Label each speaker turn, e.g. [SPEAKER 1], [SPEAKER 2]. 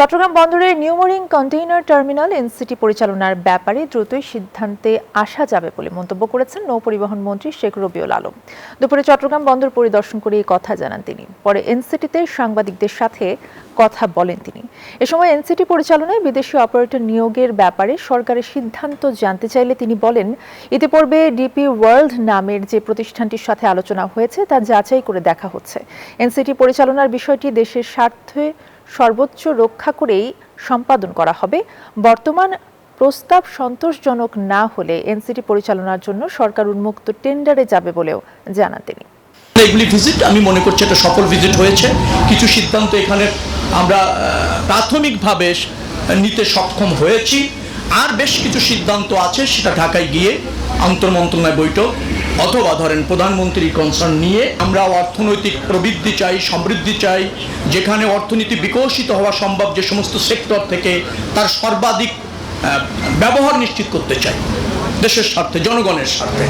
[SPEAKER 1] চট্টগ্রাম বন্দরের new marine container terminal NCT পরিচালনার ব্যাপারে দ্রুতই সিদ্ধান্তে আসা যাবে বলে মন্তব্য করেছেন নৌপরিবহন মন্ত্রী শেখ রবিউল আলম। দুপুরে চট্টগ্রাম বন্দর পরিদর্শন করে এই কথা জানান তিনি। পরে এনসিটিতে সাংবাদিকদের সাথে কথা বলেন তিনি। এ সময় এনসিটি পরিচালনায় বিদেশি অপারেটর নিয়োগের ব্যাপারে সরকারের সিদ্ধান্ত জানতে চাইলে তিনি বলেন, ইতিপূর্বে ডিপি ওয়ার্ল্ড নামের যে প্রতিষ্ঠানটির সাথে আলোচনা হয়েছে তা যাচাই করে দেখা হচ্ছে। এনসিটি পরিচালনার বিষয়টি দেশের স্বার্থে সর্বোচ্চ রক্ষা করেই সম্পাদন করা হবে। বর্তমান প্রস্তাব সন্তোষজনক না হলে এনসিটি পরিচালনার জন্য সরকার উন্মুক্ত টেন্ডারে যাবে বলেও জানান তিনি।
[SPEAKER 2] এগুলি ভিজিট আমি মনে করছি একটা সফল ভিজিট হয়েছে। কিছু সিদ্ধান্ত এখানে আমরা প্রাথমিকভাবে নিতে সক্ষম হয়েছি, আর বেশ কিছু সিদ্ধান্ত আছে সেটা ঢাকায় গিয়ে আন্তঃমন্ত্রণালয় বৈঠক অথবা ধরেন প্রধানমন্ত্রীর কনসার্ন নিয়ে আমরা অর্থনৈতিক প্রবৃদ্ধি চাই, সমৃদ্ধি চাই, যেখানে অর্থনীতি বিকশিত হওয়া সম্ভব, যে সমস্ত সেক্টর থেকে তার সর্বাধিক ব্যবহার নিশ্চিত করতে চাই দেশের স্বার্থে, জনগণের স্বার্থে।